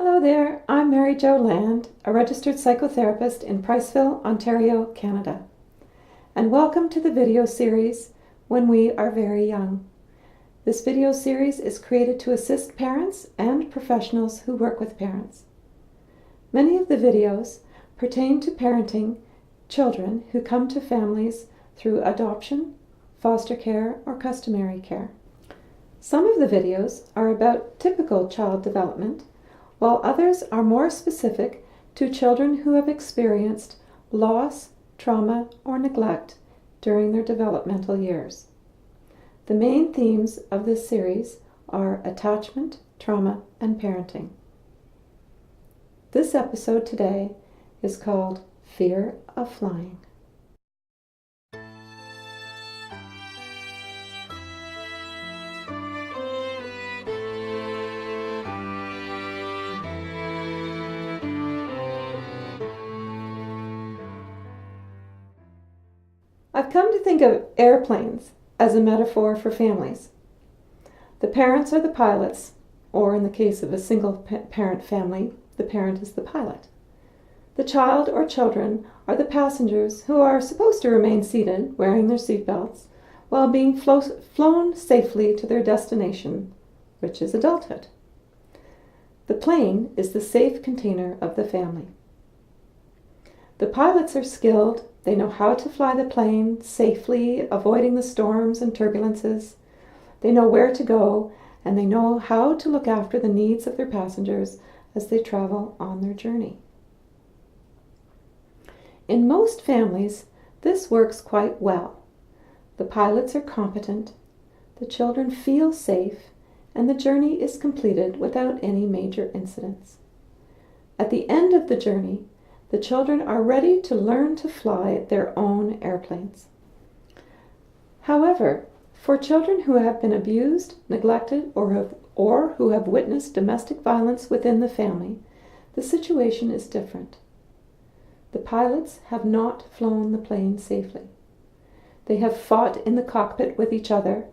Hello there, I'm Mary Jo Land, a registered psychotherapist in Priceville, Ontario, Canada. And welcome to the video series, When We Are Very Young. This video series is created to assist parents and professionals who work with parents. Many of the videos pertain to parenting children who come to families through adoption, foster care, or customary care. Some of the videos are about typical child development, while others are more specific to children who have experienced loss, trauma, or neglect during their developmental years. The main themes of this series are attachment, trauma, and parenting. This episode today is called Fear of Flying. I've come to think of airplanes as a metaphor for families. The parents are the pilots, or in the case of a single-parent family, the parent is the pilot. The child or children are the passengers who are supposed to remain seated, wearing their seatbelts, while being flown safely to their destination, which is adulthood. The plane is the safe container of the family. The pilots are skilled. They know how to fly the plane safely, avoiding the storms and turbulences. They know where to go, and they know how to look after the needs of their passengers as they travel on their journey. In most families, this works quite well. The pilots are competent, the children feel safe, and the journey is completed without any major incidents. At the end of the journey, the children are ready to learn to fly their own airplanes. However, for children who have been abused, neglected, or who have witnessed domestic violence within the family, the situation is different. The pilots have not flown the plane safely. They have fought in the cockpit with each other.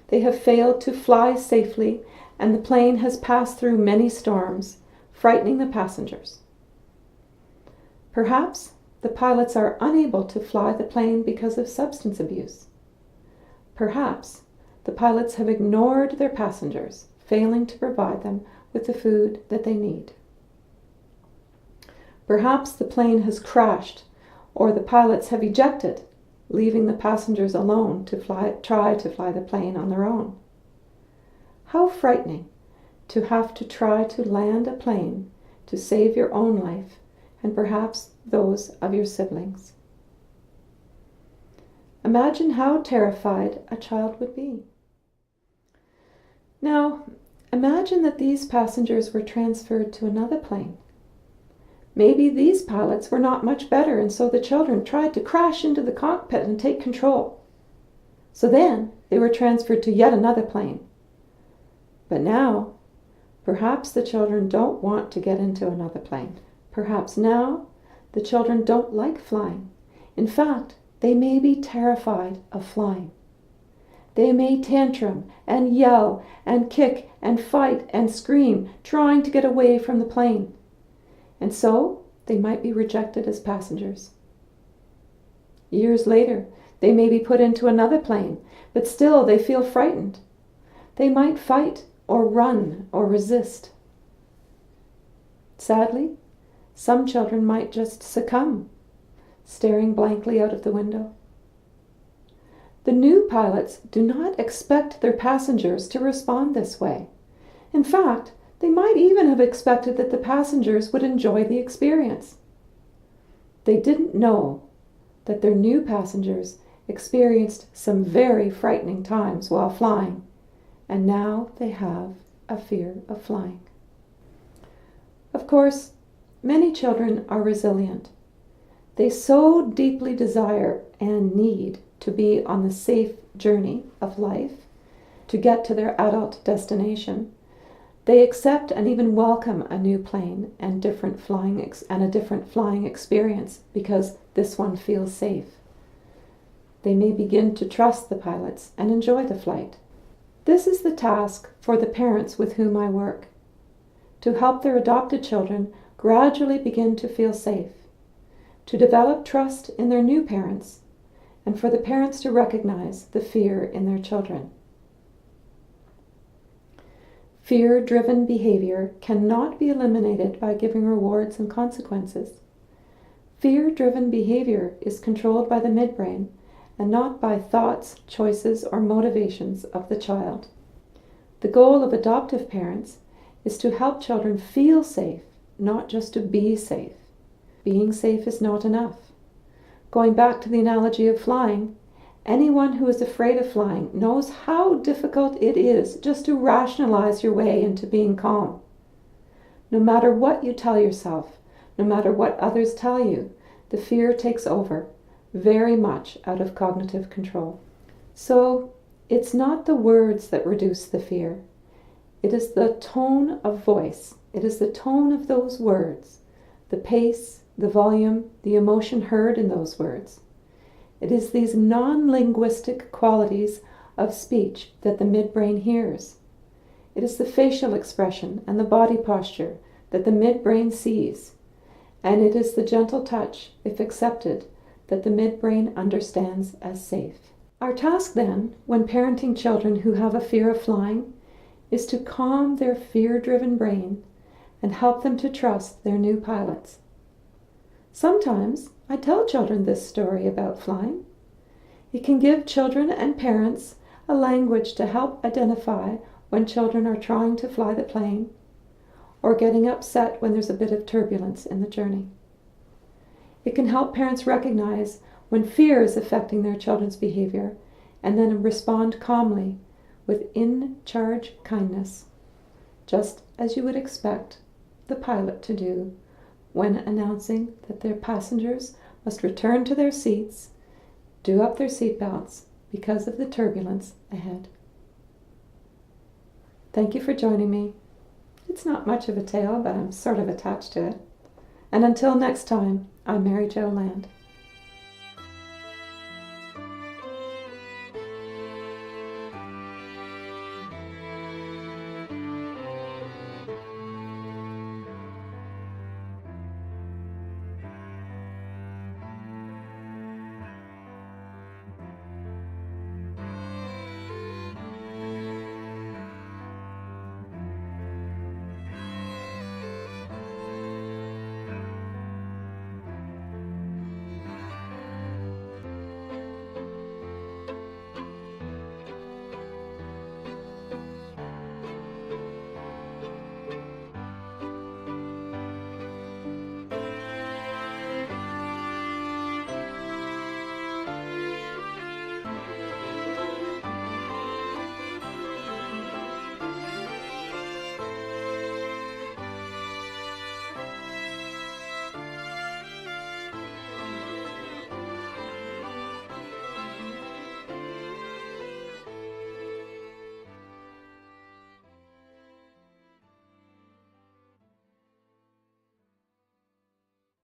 They have failed to fly safely, and the plane has passed through many storms, frightening the passengers. Perhaps the pilots are unable to fly the plane because of substance abuse. Perhaps the pilots have ignored their passengers, failing to provide them with the food that they need. Perhaps the plane has crashed, or the pilots have ejected, leaving the passengers alone to try to fly the plane on their own. How frightening to have to try to land a plane to save your own life and perhaps those of your siblings. Imagine how terrified a child would be. Now, imagine that these passengers were transferred to another plane. Maybe these pilots were not much better, and so the children tried to crash into the cockpit and take control. So then they were transferred to yet another plane. But now, perhaps the children don't want to get into another plane. Perhaps now the children don't like flying. In fact, they may be terrified of flying. They may tantrum and yell and kick and fight and scream, trying to get away from the plane. And so they might be rejected as passengers. Years later, they may be put into another plane, but still they feel frightened. They might fight or run or resist. Sadly, some children might just succumb, staring blankly out of the window. The new pilots do not expect their passengers to respond this way. In fact, they might even have expected that the passengers would enjoy the experience. They didn't know that their new passengers experienced some very frightening times while flying, and now they have a fear of flying. Of course, many children are resilient. They so deeply desire and need to be on the safe journey of life to get to their adult destination. They accept and even welcome a new plane and a different flying experience because this one feels safe. They may begin to trust the pilots and enjoy the flight. This is the task for the parents with whom I work, to help their adopted children gradually begin to feel safe, to develop trust in their new parents, and for the parents to recognize the fear in their children. Fear-driven behavior cannot be eliminated by giving rewards and consequences. Fear-driven behavior is controlled by the midbrain and not by thoughts, choices, or motivations of the child. The goal of adoptive parents is to help children feel safe, not just to be safe. Being safe is not enough. Going back to the analogy of flying, anyone who is afraid of flying knows how difficult it is just to rationalize your way into being calm. No matter what you tell yourself, no matter what others tell you, the fear takes over, very much out of cognitive control. So, it's not the words that reduce the fear. It is the tone of voice. It is the tone of those words, the pace, the volume, the emotion heard in those words. It is these non-linguistic qualities of speech that the midbrain hears. It is the facial expression and the body posture that the midbrain sees. And it is the gentle touch, if accepted, that the midbrain understands as safe. Our task then, when parenting children who have a fear of flying, is to calm their fear-driven brain and help them to trust their new pilots. Sometimes I tell children this story about flying. It can give children and parents a language to help identify when children are trying to fly the plane or getting upset when there's a bit of turbulence in the journey. It can help parents recognize when fear is affecting their children's behavior and then respond calmly with in-charge kindness, just as you would expect the pilot to do when announcing that their passengers must return to their seats, do up their seatbelts because of the turbulence ahead. Thank you for joining me. It's not much of a tale, but I'm sort of attached to it. And until next time, I'm Mary Jo Land.